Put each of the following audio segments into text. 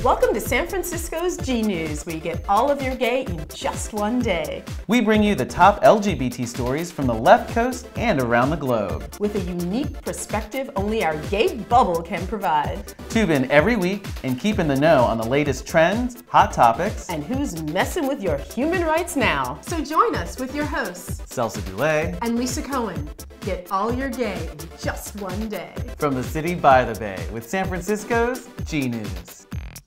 Welcome to San Francisco's GNews, where you get all of your gay in just one day. We bring you the top LGBT stories from the left coast and around the globe. With a unique perspective only our gay bubble can provide. Tune in every week and keep in the know on the latest trends, hot topics, and who's messing with your human rights now. So join us with your hosts, Celso, Dulay, and Lisa Cohen. Get all your gay in just one day. From the city by the bay with San Francisco's GNews.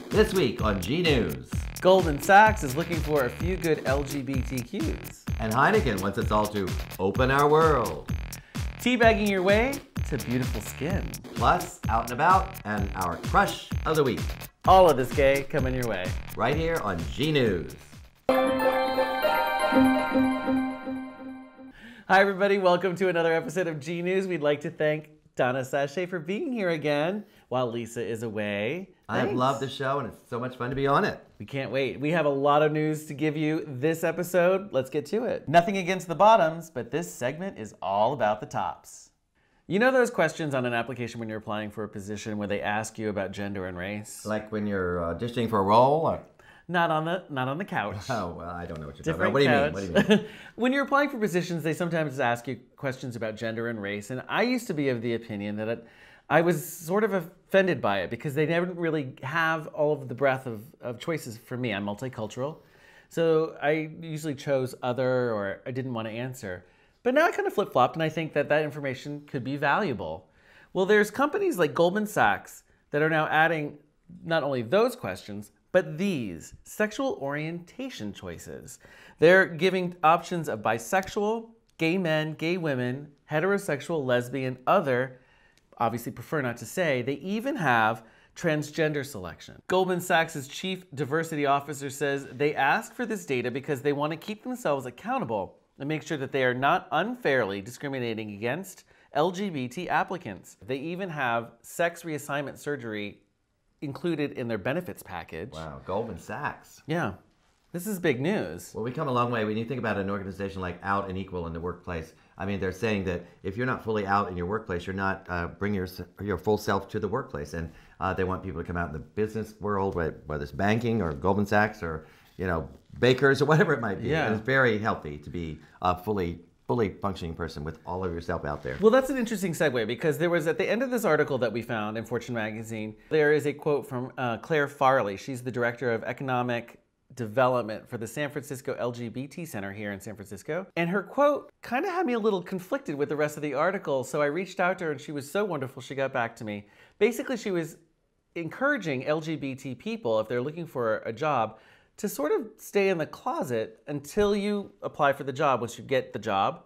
This week on GNews. Goldman Sachs is looking for a few good LGBTQs. And Heineken wants us all to open our world. Teabagging your way to beautiful skin. Plus, out and about, and our crush of the week. All of this gay coming your way. Right here on GNews. Hi everybody, welcome to another episode of GNews. We'd like to thank Donna Sachet for being here again while Lisa is away. I've loved the show and it's so much fun to be on it. We can't wait. We have a lot of news to give you this episode. Let's get to it. Nothing against the bottoms, but this segment is all about the tops. You know those questions on an application when you're applying for a position where they ask you about gender and race? Like when you're auditioning for a role? Or... Not on the couch. Oh, well, I don't know what you're Different talking about. What do you mean? When you're applying for positions, they sometimes ask you questions about gender and race, and I used to be of the opinion that I was sort of offended by it because they never really have all of the breadth of choices for me. I'm multicultural, so I usually chose other or I didn't want to answer. But now I kind of flip-flopped and I think that information could be valuable. Well, there's companies like Goldman Sachs that are now adding not only those questions, but these sexual orientation choices. They're giving options of bisexual, gay men, gay women, heterosexual, lesbian, other, obviously prefer not to say. They even have transgender selection. Goldman Sachs' chief diversity officer says they ask for this data because they want to keep themselves accountable and make sure that they are not unfairly discriminating against LGBT applicants. They even have sex reassignment surgery included in their benefits package. Wow, Goldman Sachs. Yeah, this is big news. Well, we come a long way. When you think about an organization like Out and Equal in the workplace, I mean, they're saying that if you're not fully out in your workplace, you're not bringing your full self to the workplace. And they want people to come out in the business world, whether it's banking or Goldman Sachs or, bakers or whatever it might be. Yeah. And it's very healthy to be a fully functioning person with all of yourself out there. Well, that's an interesting segue because there was, at the end of this article that we found in Fortune magazine, there is a quote from Claire Farley. She's the director of economic development for the San Francisco LGBT Center here in San Francisco. And her quote kind of had me a little conflicted with the rest of the article. So I reached out to her and she was so wonderful. She got back to me. Basically, she was encouraging LGBT people, if they're looking for a job, to sort of stay in the closet until you apply for the job. Once you get the job,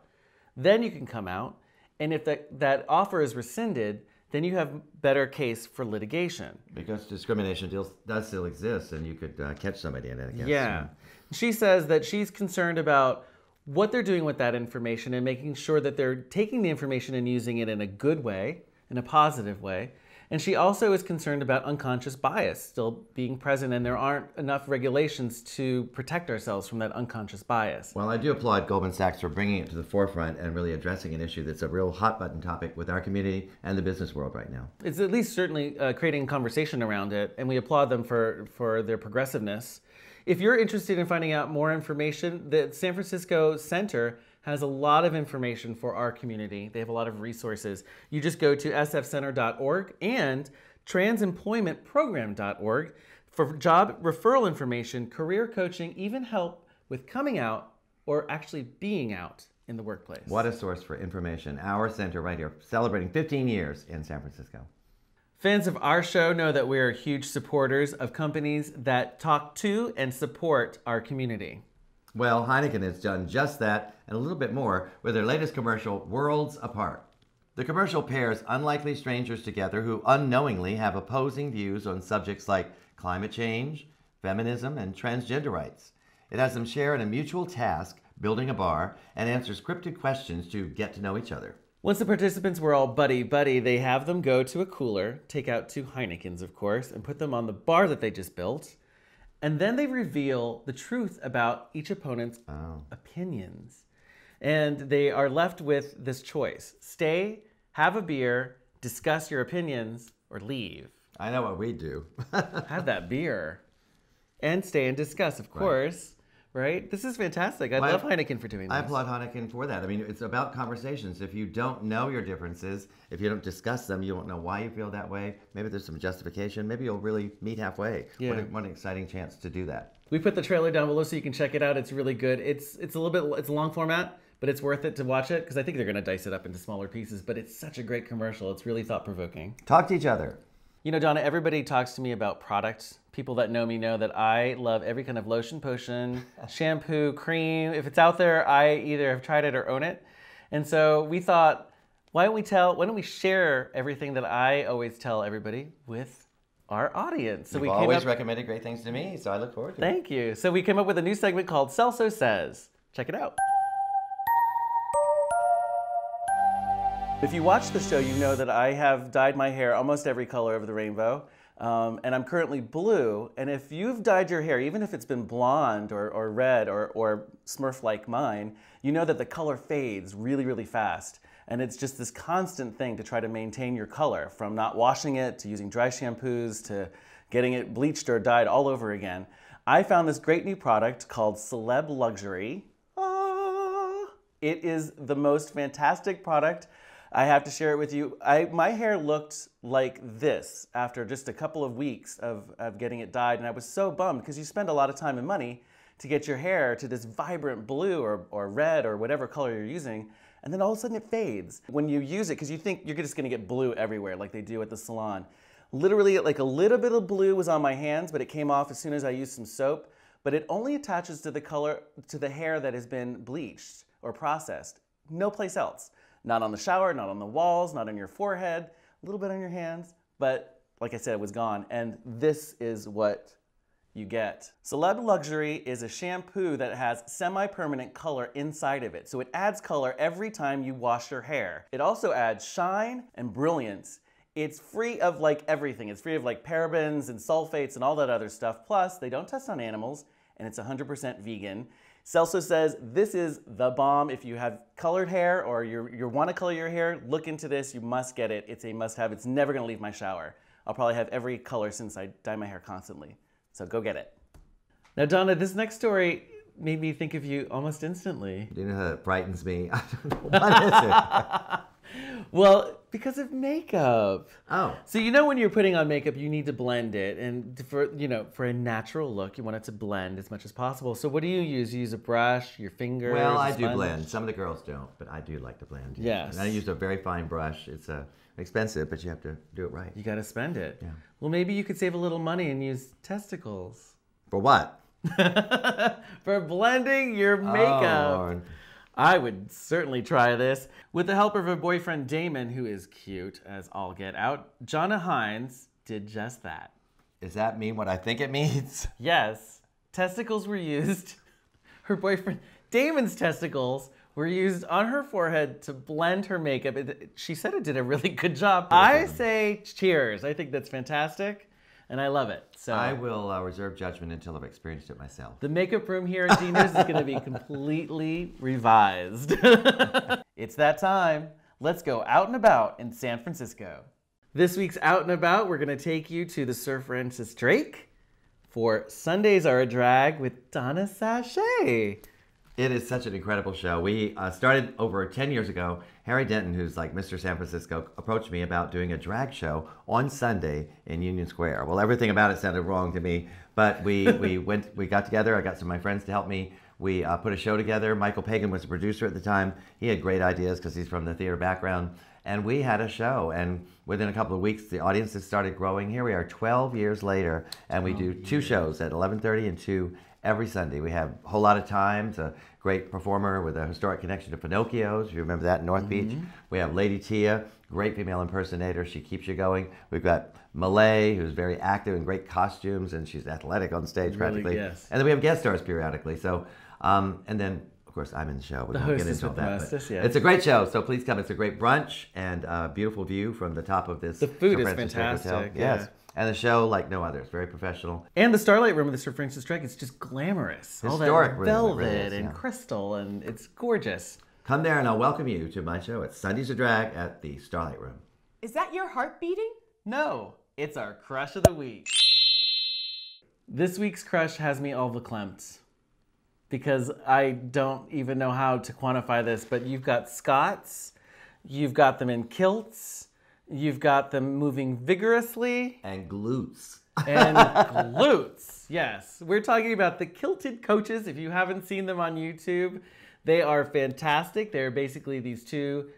then you can come out. And if that offer is rescinded, then you have better case for litigation. Because discrimination does still exist and you could catch somebody in it, I guess. Yeah. She says that she's concerned about what they're doing with that information and making sure that they're taking the information and using it in a good way, in a positive way. And she also is concerned about unconscious bias still being present, and there aren't enough regulations to protect ourselves from that unconscious bias. Well, I do applaud Goldman Sachs for bringing it to the forefront and really addressing an issue that's a real hot-button topic with our community and the business world right now. It's at least certainly creating conversation around it, and we applaud them for their progressiveness. If you're interested in finding out more information, the San Francisco Center has a lot of information for our community. They have a lot of resources. You just go to sfcenter.org and transemploymentprogram.org for job referral information, career coaching, even help with coming out or actually being out in the workplace. What a source for information. Our center right here, celebrating 15 years in San Francisco. Fans of our show know that we are huge supporters of companies that talk to and support our community. Well, Heineken has done just that and a little bit more with their latest commercial, Worlds Apart. The commercial pairs unlikely strangers together who unknowingly have opposing views on subjects like climate change, feminism, and transgender rights. It has them share in a mutual task, building a bar, and answers scripted questions to get to know each other. Once the participants were all buddy-buddy, they have them go to a cooler, take out 2 Heinekens, of course, and put them on the bar that they just built. And then they reveal the truth about each opponent's opinions. And they are left with this choice. Stay, have a beer, discuss your opinions, or leave. I know what we do. Have that beer. And stay and discuss, of course. Right? This is fantastic. I love Heineken for doing this. I applaud Heineken for that. I mean, it's about conversations. If you don't know your differences, if you don't discuss them, you won't know why you feel that way. Maybe there's some justification. Maybe you'll really meet halfway. Yeah. What an exciting chance to do that. We put the trailer down below so you can check it out. It's really good. It's a little bit, it's a long format, but it's worth it to watch it because I think they're going to dice it up into smaller pieces, but it's such a great commercial. It's really thought-provoking. Talk to each other. You know, Donna, everybody talks to me about products. People that know me know that I love every kind of lotion, potion, shampoo, cream. If it's out there, I either have tried it or own it. And so we thought, why don't we share everything that I always tell everybody with our audience? So You've always recommended great things to me, so I look forward to it. Thank you. So we came up with a new segment called CelsoSays. Check it out. If you watch the show, you know that I have dyed my hair almost every color of the rainbow, and I'm currently blue. And if you've dyed your hair, even if it's been blonde or red or Smurf like mine, you know that the color fades really, really fast. And it's just this constant thing to try to maintain your color, from not washing it to using dry shampoos to getting it bleached or dyed all over again. I found this great new product called Celeb Luxury. It is the most fantastic product. I have to share it with you. My hair looked like this after just a couple of weeks of getting it dyed, and I was so bummed because you spend a lot of time and money to get your hair to this vibrant blue or red or whatever color you're using, and then all of a sudden it fades. When you use it, because you think you're just gonna get blue everywhere like they do at the salon. Literally, like a little bit of blue was on my hands, but it came off as soon as I used some soap, but it only attaches to the color, to the hair that has been bleached or processed, no place else. Not on the shower, not on the walls, not on your forehead, a little bit on your hands, but like I said, it was gone. And this is what you get. Celeb Luxury is a shampoo that has semi-permanent color inside of it. So it adds color every time you wash your hair. It also adds shine and brilliance. It's free of like everything. It's free of like parabens and sulfates and all that other stuff. Plus, they don't test on animals, and it's 100% vegan. Celso says this is the bomb. If you have colored hair or you want to color your hair, look into this. You must get it. It's a must-have. It's never going to leave my shower. I'll probably have every color since I dye my hair constantly. So go get it. Now, Donna, this next story made me think of you almost instantly. Do you know how that frightens me? I don't know. What is it? Well, because of makeup. Oh. So you know when you're putting on makeup, you need to blend it, and for a natural look, you want it to blend as much as possible. So what do you use? You use a brush, your fingers? Well, I do blend. Some of the girls don't, but I do like to blend. Yes. And I use a very fine brush. It's expensive, but you have to do it right. You got to spend it. Yeah. Well, maybe you could save a little money and use testicles. For what? For blending your makeup. Oh. I would certainly try this. With the help of her boyfriend Damon, who is cute as all get out, Jonna Hines did just that. Does that mean what I think it means? Yes, testicles were used. Her boyfriend Damon's testicles were used on her forehead to blend her makeup. She said it did a really good job. I say cheers. I think that's fantastic. And I love it. So I will reserve judgment until I've experienced it myself. The makeup room here at GNews is going to be completely revised. It's that time. Let's go out and about in San Francisco. This week's Out and About, we're going to take you to the Sir Francis Drake for Sundays Are a Drag with Donna Sachet. It is such an incredible show. We started over 10 years ago. Harry Denton, who's like Mr. San Francisco, approached me about doing a drag show on Sunday in Union Square. Well, everything about it sounded wrong to me, but we got together. I got some of my friends to help me. We put a show together. Michael Pagan was the producer at the time. He had great ideas because he's from the theater background. And we had a show, and within a couple of weeks, the audiences started growing. Here we are 12 years later, and we do two shows at 11:30 and 2 every Sunday. We have a whole lot of times, a great performer with a historic connection to Pinocchio's, if you remember that, in North Beach. We have Lady Tia, great female impersonator. She keeps you going. We've got Malay, who's very active in great costumes, and she's athletic on stage practically. Yes. And then we have guest stars periodically. So, and then, of course, I'm in the show. We The won't get hostess into all with that. mostess, yeah. It's a great show, so please come. It's a great brunch and a beautiful view from the top of this The food Sir is Francis Drake fantastic, Hotel. yeah. Yes. And the show, like no other, it's very professional. And the Starlight Room of the Sir Francis Drake, it's just glamorous. All Historic that room, it velvet really is, and yeah. crystal, and it's gorgeous. Come there and I'll welcome you to my show. It's Sundays a Drag at the Starlight Room. Is that your heart beating? No, It's our crush of the week. This week's crush has me all verklempt because I don't even know how to quantify this, but you've got Scots, you've got them in kilts, you've got them moving vigorously. And glutes. And glutes, yes. We're talking about the Kilted Coaches. If you haven't seen them on YouTube, they are fantastic. They're basically these two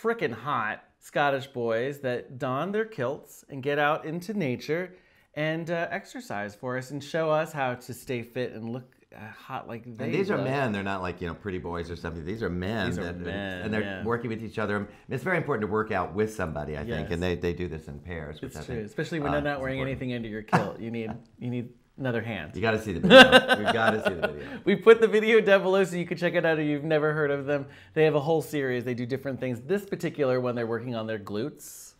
frickin' hot Scottish boys that don their kilts and get out into nature and exercise for us and show us how to stay fit and look hot like they And these are look. men. They're not like, pretty boys or something. These are men. These are men, and they're yeah. working with each other. And it's very important to work out with somebody, I think. Yes. And they do this in pairs. Which It's I true, think, especially when they're not is wearing important. anything under your kilt. You need another hand. You got to see the video. You got to see the video. We put the video down below so you can check it out if you've never heard of them. They have a whole series. They do different things. This particular one, they're working on their glutes.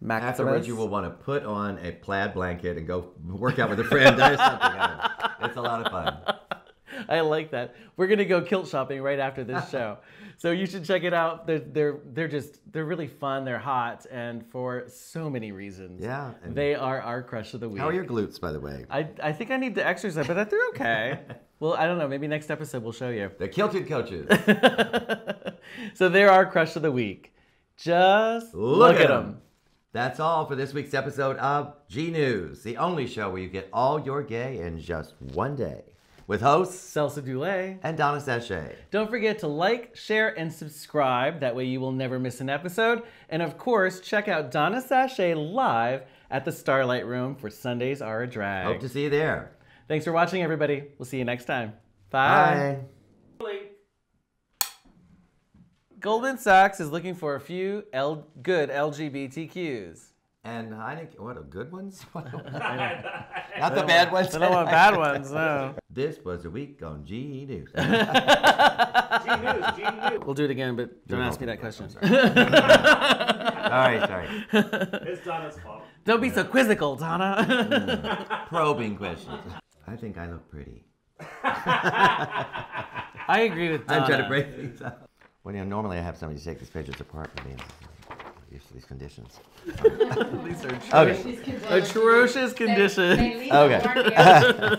Maximus. Afterwards, you will want to put on a plaid blanket and go work out with a friend. There's something. It's a lot of fun. I like that. We're gonna go kilt shopping right after this show, so you should check it out. They're really fun. They're hot, and for so many reasons. Yeah. And They are our crush of the week. how are your glutes, by the way? I think I need to exercise, but they're okay. Well, I don't know. Maybe next episode we'll show you. The Kilted Coaches. So they're our crush of the week. Just look at them. That's all for this week's episode of GNews, the only show where you get all your gay in just one day. With hosts Celso, Dulay. and Donna Sachet. Don't forget to like, share, and subscribe. That way you will never miss an episode. And of course, check out Donna Sachet live at the Starlight Room for Sundays Are a Drag. Hope to see you there. Thanks for watching, everybody. We'll see you next time. Bye. Bye. Goldman Sachs is looking for a few good LGBTQs. And Heineken, what, good ones? Not the bad ones. I don't want bad ones, no. This was a week on GNews. GNews. We'll do it again, but don't ask me that question. Sorry. Sorry. It's Donna's fault. Don't be so quizzical, Donna. Probing questions. I think I look pretty. I agree with Donna. I'm trying to break things up. Well, normally I have somebody take these pages apart for me. Used to these conditions. These are atrocious conditions. Okay.